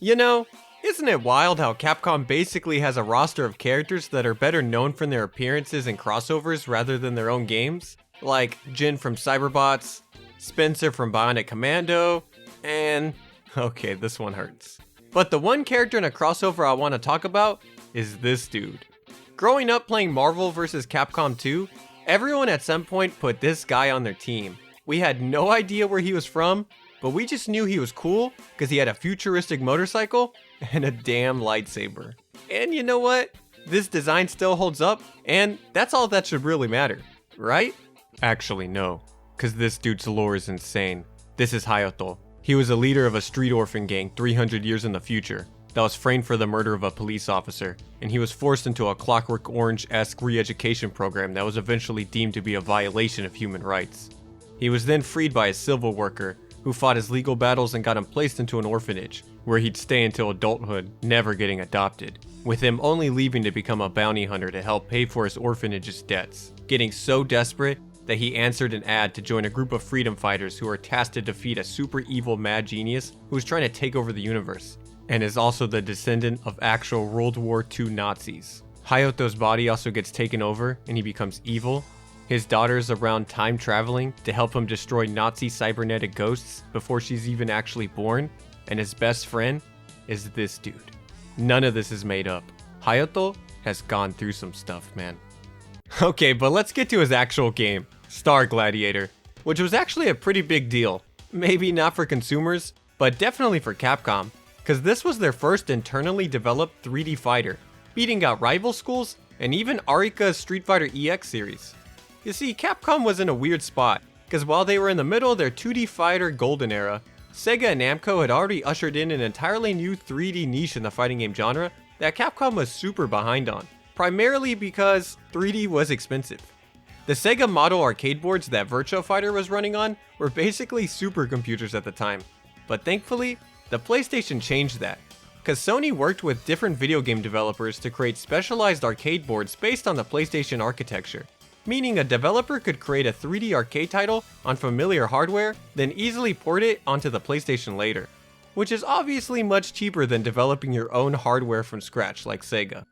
You know, isn't it wild how Capcom basically has a roster of characters that are better known for their appearances in crossovers rather than their own games? Like Jin from Cyberbots, Spencer from Bionic Commando, and... okay, this one hurts. But the one character in a crossover I want to talk about is this dude. Growing up playing Marvel vs. Capcom 2, everyone at some point put this guy on their team. We had no idea where he was from, but we just knew he was cool because he had a futuristic motorcycle and a damn lightsaber. And you know what? This design still holds up, and that's all that should really matter, right? Actually, no, because this dude's lore is insane. This is Hayato. He was a leader of a street orphan gang 300 years in the future that was framed for the murder of a police officer, and he was forced into a Clockwork Orange-esque re-education program that was eventually deemed to be a violation of human rights. He was then freed by a civil worker who fought his legal battles and got him placed into an orphanage, where he'd stay until adulthood, never getting adopted, with him only leaving to become a bounty hunter to help pay for his orphanage's debts, getting so desperate that he answered an ad to join a group of freedom fighters who are tasked to defeat a super evil mad genius who is trying to take over the universe, and is also the descendant of actual World War II Nazis. Hayato's body also gets taken over and he becomes evil. His daughter is around time traveling to help him destroy Nazi cybernetic ghosts before she's even actually born, and his best friend is this dude. None of this is made up. Hayato has gone through some stuff, man. Okay, but let's get to his actual game, Star Gladiator, which was actually a pretty big deal. Maybe not for consumers, but definitely for Capcom, because this was their first internally developed 3D fighter, beating out rival schools and even Arika's Street Fighter EX series. You see, Capcom was in a weird spot, because while they were in the middle of their 2D fighter golden era, Sega and Namco had already ushered in an entirely new 3D niche in the fighting game genre that Capcom was super behind on, primarily because 3D was expensive. The Sega model arcade boards that Virtua Fighter was running on were basically supercomputers at the time, but thankfully, the PlayStation changed that, because Sony worked with different video game developers to create specialized arcade boards based on the PlayStation architecture, meaning a developer could create a 3D arcade title on familiar hardware, then easily port it onto the PlayStation later, which is obviously much cheaper than developing your own hardware from scratch like Sega.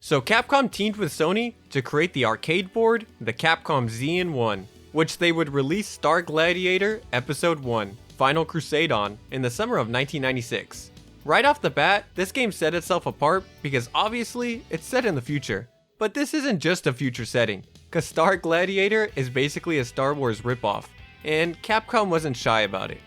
So Capcom teamed with Sony to create the arcade board, the Capcom ZN-1, which they would release Star Gladiator Episode 1, Final Crusade on in the summer of 1996. Right off the bat, this game set itself apart because obviously it's set in the future. But this isn't just a future setting, because Star Gladiator is basically a Star Wars ripoff, and Capcom wasn't shy about it.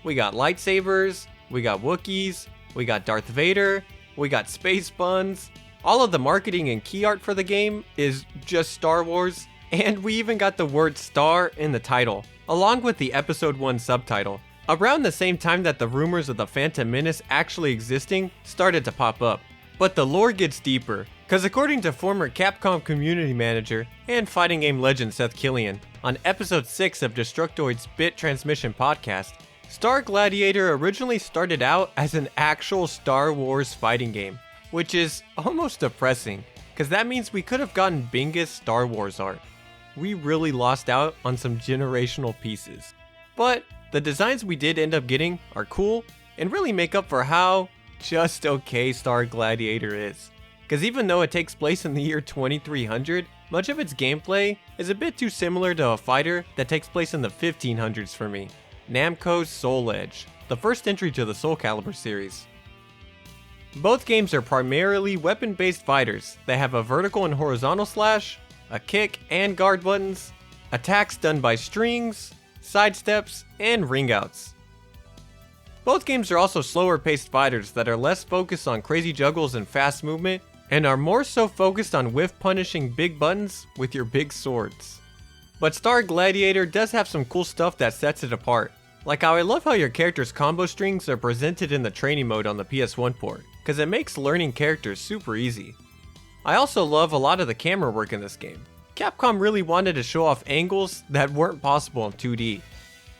We got lightsabers, we got Wookiees, we got Darth Vader, we got space buns, all of the marketing and key art for the game is just Star Wars, and we even got the word Star in the title, along with the Episode 1 subtitle, around the same time that the rumors of the Phantom Menace actually existing started to pop up. But the lore gets deeper, because according to former Capcom community manager and fighting game legend Seth Killian, on episode 6 of Destructoid's Bit Transmission podcast, Star Gladiator originally started out as an actual Star Wars fighting game, which is almost depressing, because that means we could have gotten Bengus Star Wars art. We really lost out on some generational pieces. But the designs we did end up getting are cool, and really make up for how just okay Star Gladiator is. Because even though it takes place in the year 2300, much of its gameplay is a bit too similar to a fighter that takes place in the 1500s for me. Namco's Soul Edge, the first entry to the Soul Calibur series. Both games are primarily weapon-based fighters that have a vertical and horizontal slash, a kick and guard buttons, attacks done by strings, sidesteps, and ring outs. Both games are also slower paced fighters that are less focused on crazy juggles and fast movement, and are more so focused on whiff punishing big buttons with your big swords. But Star Gladiator does have some cool stuff that sets it apart, like how I love how your character's combo strings are presented in the training mode on the PS1 port, because it makes learning characters super easy. I also love a lot of the camera work in this game. Capcom really wanted to show off angles that weren't possible in 2D.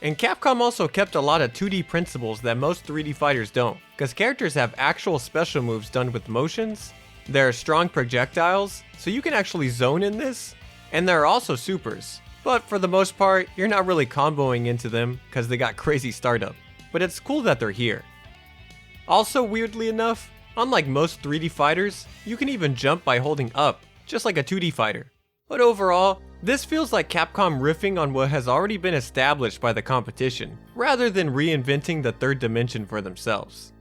And Capcom also kept a lot of 2D principles that most 3D fighters don't, because characters have actual special moves done with motions, there are strong projectiles, so you can actually zone in this, and there are also supers, but for the most part, you're not really comboing into them because they got crazy startup, but it's cool that they're here. Also, weirdly enough, unlike most 3D fighters, you can even jump by holding up, just like a 2D fighter. But overall, this feels like Capcom riffing on what has already been established by the competition, rather than reinventing the third dimension for themselves.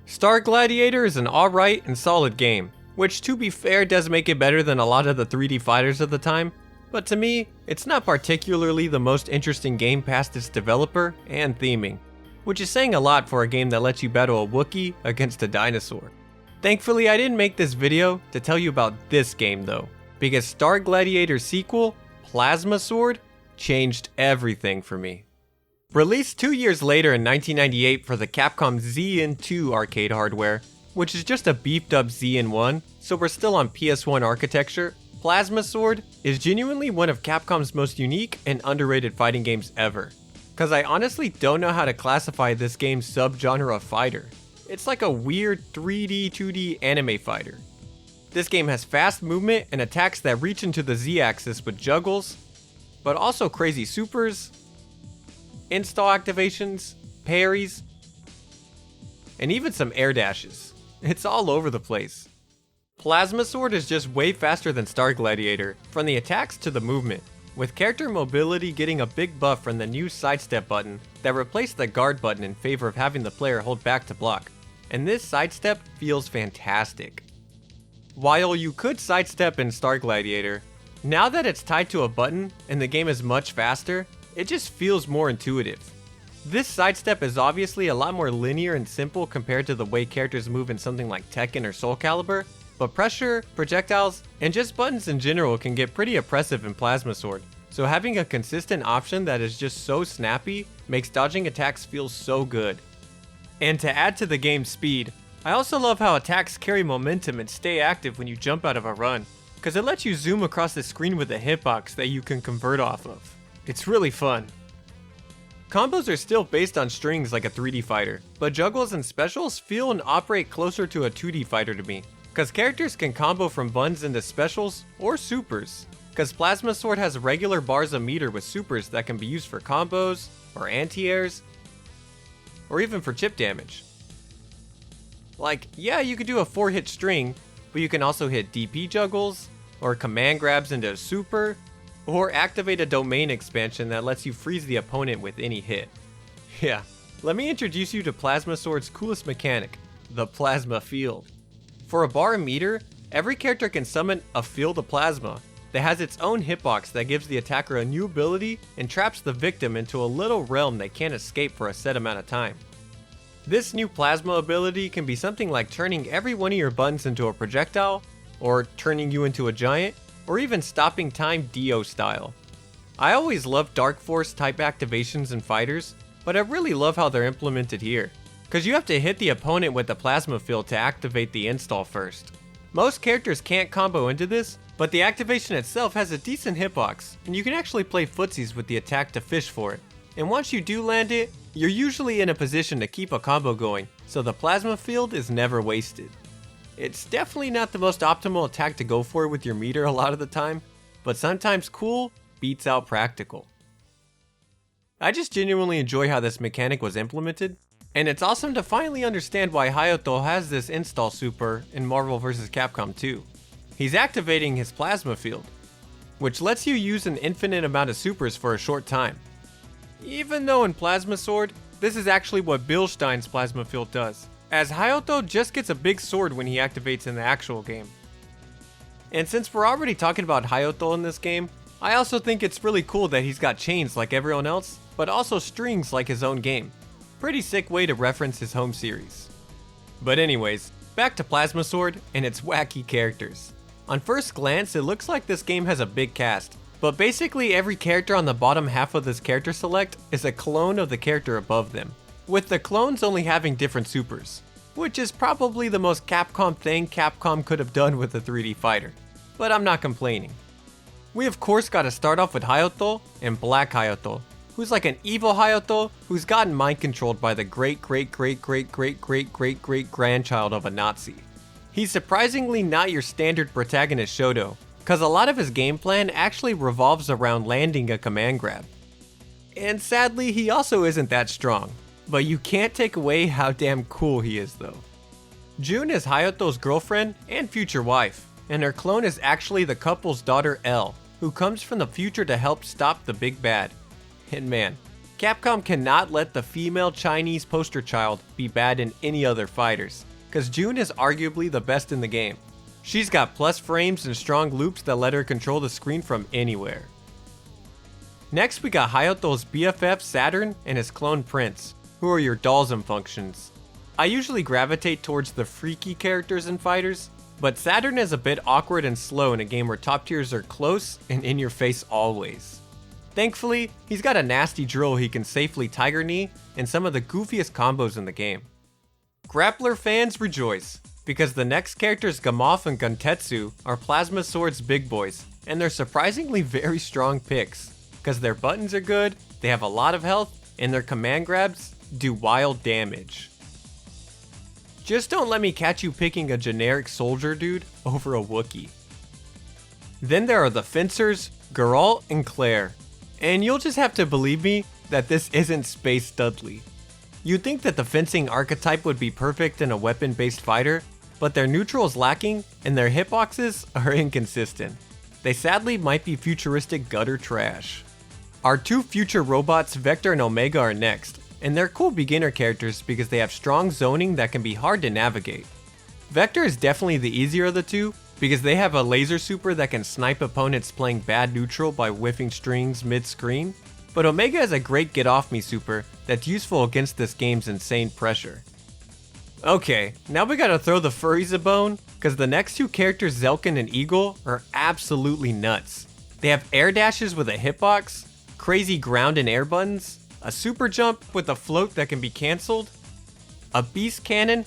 Star Gladiator is an alright and solid game, which to be fair does make it better than a lot of the 3D fighters of the time, but to me, it's not particularly the most interesting game past its developer and theming, which is saying a lot for a game that lets you battle a Wookiee against a dinosaur. Thankfully, I didn't make this video to tell you about this game though, because Star Gladiator's sequel, Plasma Sword, changed everything for me. Released 2 years later in 1998 for the Capcom ZN2 arcade hardware, which is just a beefed up ZN1, so we're still on PS1 architecture, Plasma Sword is genuinely one of Capcom's most unique and underrated fighting games ever. Cause I honestly don't know how to classify this game's subgenre of fighter. It's like a weird 3D, 2D anime fighter. This game has fast movement and attacks that reach into the Z-axis with juggles, but also crazy supers, install activations, parries, and even some air dashes. It's all over the place. Plasma Sword is just way faster than Star Gladiator, from the attacks to the movement, with character mobility getting a big buff from the new sidestep button that replaced the guard button in favor of having the player hold back to block, and this sidestep feels fantastic. While you could sidestep in Star Gladiator, now that it's tied to a button and the game is much faster, it just feels more intuitive. This sidestep is obviously a lot more linear and simple compared to the way characters move in something like Tekken or Soul Calibur, but pressure, projectiles, and just buttons in general can get pretty oppressive in Plasma Sword, so having a consistent option that is just so snappy makes dodging attacks feel so good. And to add to the game's speed, I also love how attacks carry momentum and stay active when you jump out of a run, because it lets you zoom across the screen with a hitbox that you can convert off of. It's really fun. Combos are still based on strings like a 3D fighter, but juggles and specials feel and operate closer to a 2D fighter to me, because characters can combo from buns into specials or supers, because Plasma Sword has regular bars of meter with supers that can be used for combos, or anti-airs, or even for chip damage. Like, yeah, you could do a 4-hit string, but you can also hit DP juggles, or command grabs into a super, or activate a domain expansion that lets you freeze the opponent with any hit. Yeah, let me introduce you to Plasma Sword's coolest mechanic, the Plasma Field. For a bar meter, every character can summon a field of plasma that has its own hitbox that gives the attacker a new ability and traps the victim into a little realm they can't escape for a set amount of time. This new plasma ability can be something like turning every one of your buttons into a projectile, or turning you into a giant, or even stopping time Dio style. I always loved Dark Force type activations in fighters, but I really love how they're implemented here, because you have to hit the opponent with the plasma field to activate the install first. Most characters can't combo into this, but the activation itself has a decent hitbox, and you can actually play footsies with the attack to fish for it. And once you do land it, you're usually in a position to keep a combo going, so the plasma field is never wasted. It's definitely not the most optimal attack to go for with your meter a lot of the time, but sometimes cool beats out practical. I just genuinely enjoy how this mechanic was implemented, and it's awesome to finally understand why Hayato has this install super in Marvel vs. Capcom 2. He's activating his plasma field, which lets you use an infinite amount of supers for a short time. Even though in Plasma Sword, this is actually what Bilstein's plasma field does, as Hayato just gets a big sword when he activates in the actual game. And since we're already talking about Hayato in this game, I also think it's really cool that he's got chains like everyone else, but also strings like his own game. Pretty sick way to reference his home series. But anyways, back to Plasma Sword and its wacky characters. On first glance, it looks like this game has a big cast, but basically every character on the bottom half of this character select is a clone of the character above them, with the clones only having different supers, which is probably the most Capcom thing Capcom could have done with a 3D fighter, but I'm not complaining. We of course gotta start off with Hayato and Black Hayato, who's like an evil Hayato who's gotten mind controlled by the great grandchild of a Nazi. He's surprisingly not your standard protagonist Shoto, cause a lot of his game plan actually revolves around landing a command grab. And sadly, he also isn't that strong, But you can't take away how damn cool he is though. June is Hayato's girlfriend and future wife, and her clone is actually the couple's daughter Elle, who comes from the future to help stop the big bad. And man, Capcom cannot let the female Chinese poster child be bad in any other fighters, cause June is arguably the best in the game. She's got plus frames and strong loops that let her control the screen from anywhere. Next we got Hayato's BFF Saturn and his clone Prince, who are your dolls and functions. I usually gravitate towards the freaky characters in fighters, but Saturn is a bit awkward and slow in a game where top tiers are close and in your face always. Thankfully, he's got a nasty drill he can safely Tiger Knee and some of the goofiest combos in the game. Grappler fans rejoice, because the next characters Gamoth and Guntetsu are Plasma Sword's big boys, and they're surprisingly very strong picks, because their buttons are good, they have a lot of health, and their command grabs do wild damage. Just don't let me catch you picking a generic soldier dude over a Wookiee. Then there are the fencers, Geralt and Claire. And you'll just have to believe me that this isn't Space Dudley. You'd think that the fencing archetype would be perfect in a weapon-based fighter, but their neutral is lacking and their hitboxes are inconsistent. They sadly might be futuristic gutter trash. Our two future robots, Vector and Omega, are next, and they're cool beginner characters because they have strong zoning that can be hard to navigate. Vector is definitely the easier of the two because they have a laser super that can snipe opponents playing bad neutral by whiffing strings mid-screen, but Omega is a great get off me super that's useful against this game's insane pressure. Okay, now we gotta throw the furries a bone, cause the next two characters, Zelkin and Eagle, are absolutely nuts. They have air dashes with a hitbox, crazy ground and air buttons, a super jump with a float that can be cancelled, a beast cannon,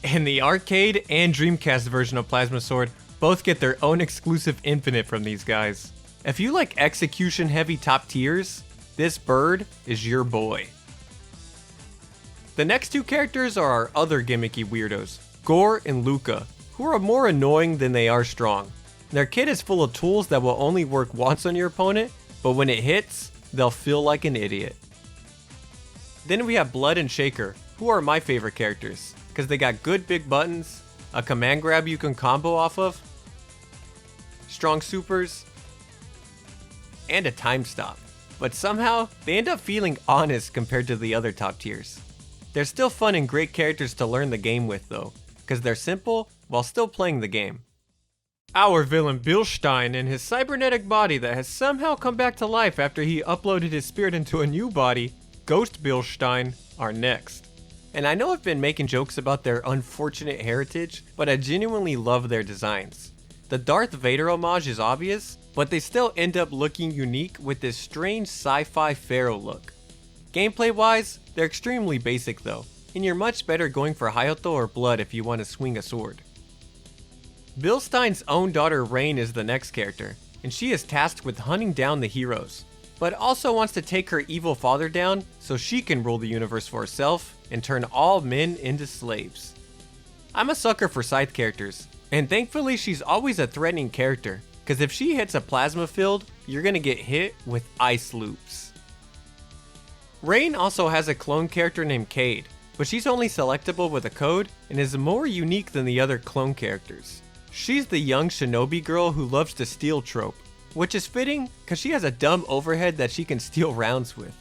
and the arcade and Dreamcast version of Plasma Sword both get their own exclusive infinite from these guys. If you like execution heavy top tiers, this bird is your boy. The next two characters are our other gimmicky weirdos, Gore and Luca, who are more annoying than they are strong. Their kit is full of tools that will only work once on your opponent, but when it hits, they'll feel like an idiot. Then we have Blood and Shaker, who are my favorite characters, because they got good big buttons, a command grab you can combo off of, strong supers, and a time stop. But somehow, they end up feeling honest compared to the other top tiers. They're still fun and great characters to learn the game with though, because they're simple while still playing the game. Our villain Bilstein and his cybernetic body that has somehow come back to life after he uploaded his spirit into a new body, Ghost Bilstein, are next. And I know I've been making jokes about their unfortunate heritage, but I genuinely love their designs. The Darth Vader homage is obvious, but they still end up looking unique with this strange sci-fi pharaoh look. Gameplay wise, they're extremely basic though, and you're much better going for Hayato or Blood if you want to swing a sword. Bilstein's own daughter Rain is the next character, and she is tasked with hunting down the heroes, but also wants to take her evil father down so she can rule the universe for herself and turn all men into slaves. I'm a sucker for scythe characters, and thankfully she's always a threatening character, cause if she hits a plasma field, you're gonna get hit with ice loops. Rain also has a clone character named Cade, but she's only selectable with a code and is more unique than the other clone characters. She's the young shinobi girl who loves to steal trope, which is fitting cause she has a dumb overhead that she can steal rounds with.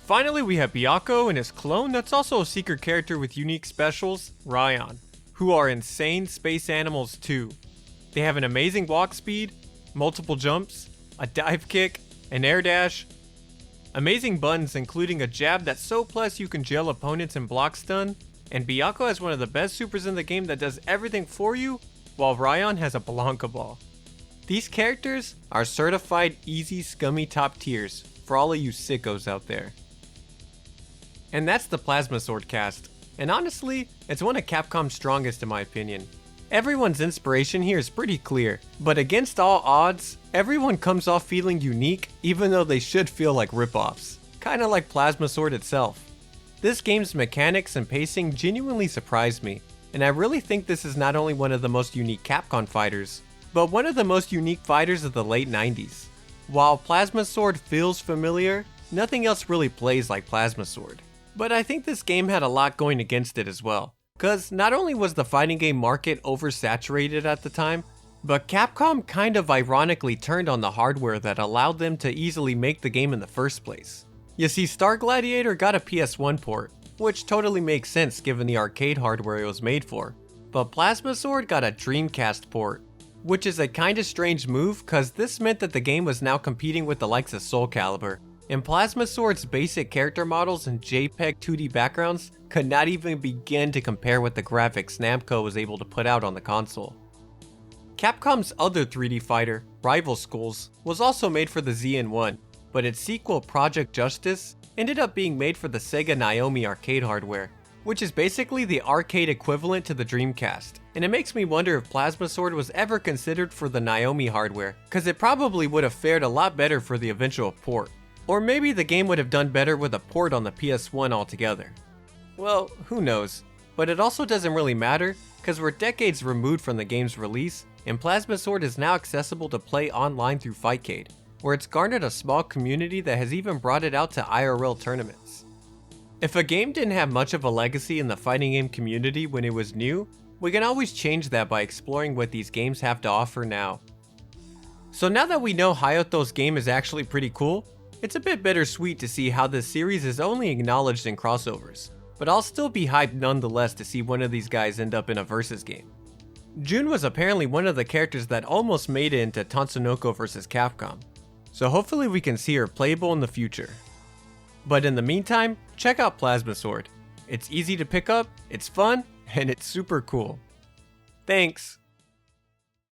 Finally, we have Byakko and his clone that's also a secret character with unique specials, Ryan, who are insane space animals too. They have an amazing walk speed, multiple jumps, a dive kick, an air dash, amazing buttons including a jab that's so plus you can gel opponents and block stun, and Byakko has one of the best supers in the game that does everything for you, while Ryan has a Blanca Ball. These characters are certified easy scummy top tiers for all of you sickos out there. And that's the Plasma Sword cast, and honestly, it's one of Capcom's strongest in my opinion. Everyone's inspiration here is pretty clear, but against all odds, everyone comes off feeling unique even though they should feel like ripoffs, kinda like Plasma Sword itself. This game's mechanics and pacing genuinely surprised me, and I really think this is not only one of the most unique Capcom fighters, but one of the most unique fighters of the late 90s. While Plasma Sword feels familiar, nothing else really plays like Plasma Sword. But I think this game had a lot going against it as well, cause not only was the fighting game market oversaturated at the time, but Capcom kind of ironically turned on the hardware that allowed them to easily make the game in the first place. You see, Star Gladiator got a PS1 port, which totally makes sense given the arcade hardware it was made for, but Plasma Sword got a Dreamcast port, which is a kinda strange move cause this meant that the game was now competing with the likes of Soul Calibur, and Plasma Sword's basic character models and JPEG 2D backgrounds could not even begin to compare with the graphics Namco was able to put out on the console. Capcom's other 3D fighter, Rival Schools, was also made for the ZN1, but its sequel Project Justice ended up being made for the Sega Naomi arcade hardware, which is basically the arcade equivalent to the Dreamcast, and it makes me wonder if Plasma Sword was ever considered for the Naomi hardware, cause it probably would have fared a lot better for the eventual port. Or maybe the game would have done better with a port on the PS1 altogether. Well, who knows, but it also doesn't really matter, cause we're decades removed from the game's release, and Plasma Sword is now accessible to play online through Fightcade, where it's garnered a small community that has even brought it out to IRL tournaments. If a game didn't have much of a legacy in the fighting game community when it was new, we can always change that by exploring what these games have to offer now. So now that we know Hayato's game is actually pretty cool, it's a bit bittersweet to see how this series is only acknowledged in crossovers, but I'll still be hyped nonetheless to see one of these guys end up in a versus game. Jun was apparently one of the characters that almost made it into Tatsunoko vs Capcom, so hopefully we can see her playable in the future. But in the meantime, check out Plasma Sword. It's easy to pick up, it's fun, and it's super cool. Thanks!